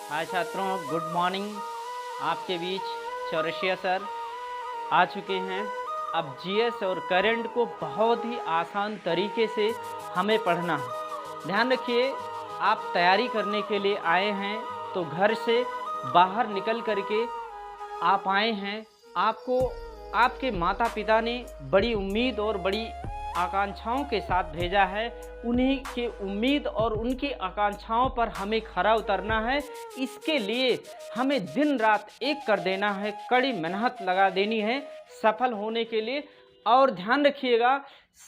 हाय छात्रों, good morning. आपके बीच Chaurasia sir आ चुके हैं। अब जीएस और करंट को बहुत ही आसान तरीके से हमें पढ़ना है। ध्यान रखिए, आप तैयारी करने के लिए आए हैं तो घर से बाहर निकल करके आप आए हैं। आपको आपके माता पिता ने बड़ी उम्मीद और बड़ी आकांक्षाओं के साथ भेजा है। उन्हीं के उम्मीद और उनकी आकांक्षाओं पर हमें खरा उतरना है। इसके लिए हमें दिन रात एक कर देना है, कड़ी मेहनत लगा देनी है सफल होने के लिए। और ध्यान रखिएगा,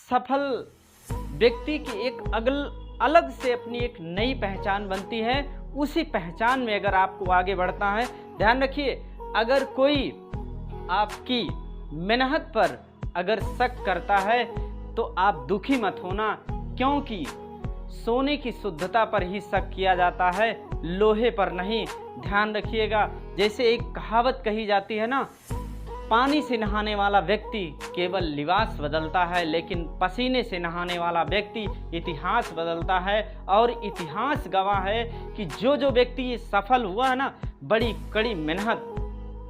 सफल व्यक्ति की एक अलग से अपनी एक नई पहचान बनती है। उसी पहचान में अगर आपको आगे बढ़ना है, ध्यान रखिए, अगर कोई आपकी मेहनत पर अगर शक करता है तो आप दुखी मत होना, क्योंकि सोने की शुद्धता पर ही शक किया जाता है, लोहे पर नहीं। ध्यान रखिएगा, जैसे एक कहावत कही जाती है ना, पानी से नहाने वाला व्यक्ति केवल लिबास बदलता है, लेकिन पसीने से नहाने वाला व्यक्ति इतिहास बदलता है। और इतिहास गवाह है कि जो व्यक्ति सफल हुआ है ना, बड़ी कड़ी मेहनत,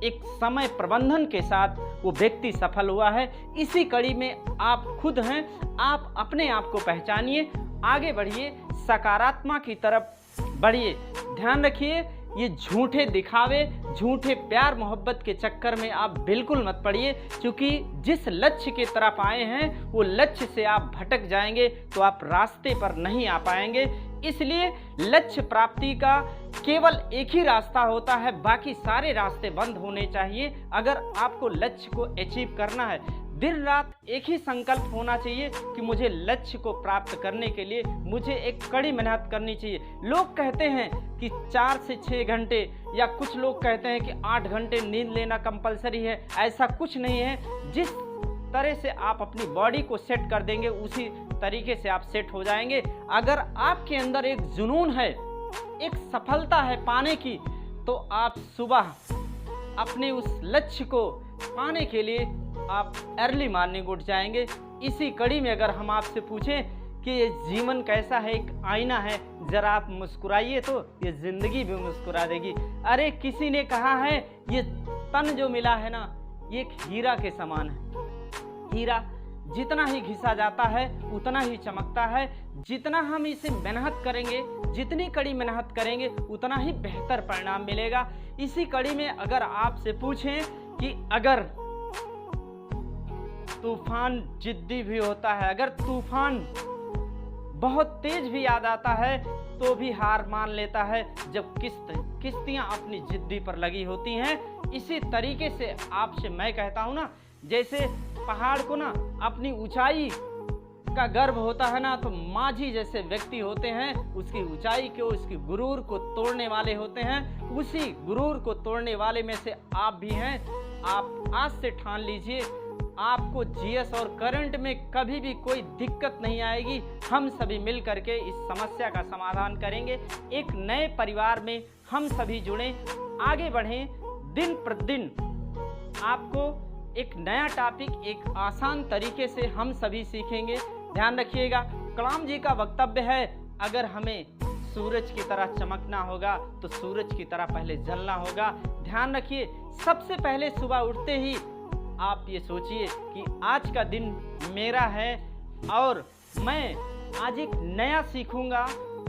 एक समय प्रबंधन के साथ वो व्यक्ति सफल हुआ है। इसी कड़ी में आप खुद हैं। आप अपने आप को पहचानिए, आगे बढ़िए, सकारात्मक की तरफ बढ़िए। ध्यान रखिए, ये झूठे दिखावे, झूठे प्यार मोहब्बत के चक्कर में आप बिल्कुल मत पड़िए, क्योंकि जिस लक्ष्य की तरफ आए हैं वो लक्ष्य से आप भटक जाएंगे तो आप रास्ते पर नहीं आ पाएंगे। इसलिए लक्ष्य प्राप्ति का केवल एक ही रास्ता होता है, बाकी सारे रास्ते बंद होने चाहिए। अगर आपको लक्ष्य को अचीव करना है, दिन रात एक ही संकल्प होना चाहिए कि मुझे लक्ष्य को प्राप्त करने के लिए मुझे एक कड़ी मेहनत करनी चाहिए। लोग कहते हैं कि 4 से 6 घंटे, या कुछ लोग कहते हैं कि 8 घंटे नींद लेना कंपलसरी है। ऐसा कुछ नहीं है। जिस तरह से आप अपनी बॉडी को सेट कर देंगे, उसी तरीके से आप सेट हो जाएंगे। अगर आपके अंदर एक जुनून है, एक सफलता है पाने की, तो आप सुबह अपने उस लक्ष्य को पाने के लिए आप अर्ली मॉर्निंग उठ जाएंगे। इसी कड़ी में अगर हम आपसे पूछें कि ये जीवन कैसा है, एक आईना है, जरा आप मुस्कुराइए तो ये जिंदगी भी मुस्कुरा देगी। अरे किसी ने कहा है, ये तन जो मिला है ना, ये एक हीरा के समान है। हीरा जितना ही घिसा जाता है उतना ही चमकता है। जितना हम इसे मेहनत करेंगे, जितनी कड़ी मेहनत करेंगे, उतना ही बेहतर परिणाम मिलेगा। इसी कड़ी में अगर आपसे पूछें कि अगर तूफान जिद्दी भी होता है, अगर तूफान बहुत तेज भी आ जाता है तो भी हार मान लेता है जब किश्तियां अपनी जिद्दी पर लगी होती हैं। इसी तरीके से आपसे मैं कहता हूं ना, जैसे पहाड़ को ना अपनी ऊंचाई का गर्व होता है ना, तो माझी जैसे व्यक्ति होते हैं, उसकी ऊंचाई को, उसकी गुरूर को तोड़ने वाले होते हैं। उसी गुरूर को तोड़ने वाले में से आप भी हैं। आप आज से ठान लीजिए, आपको जीएस और करंट में कभी भी कोई दिक्कत नहीं आएगी। हम सभी मिल करके इस समस्या का समाधान करेंगे। एक नए परिवार में हम सभी जुड़ें, आगे बढ़ें। दिन प्रतिदिन आपको एक नया टॉपिक एक आसान तरीके से हम सभी सीखेंगे। ध्यान रखिएगा, कलाम जी का वक्तव्य है, अगर हमें सूरज की तरह चमकना होगा तो सूरज की तरह पहले जलना होगा। ध्यान रखिए, सबसे पहले सुबह उठते ही आप ये सोचिए कि आज का दिन मेरा है और मैं आज एक नया सीखूंगा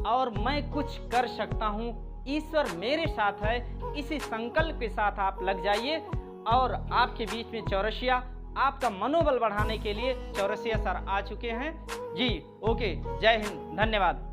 और मैं कुछ कर सकता हूँ। ईश्वर मेरे साथ है। इसी संकल्प के साथ आप लग जाइए। और आपके बीच में चौरसिया, आपका मनोबल बढ़ाने के लिए चौरसिया सर आ चुके हैं। जी ओके, जय हिंद, धन्यवाद।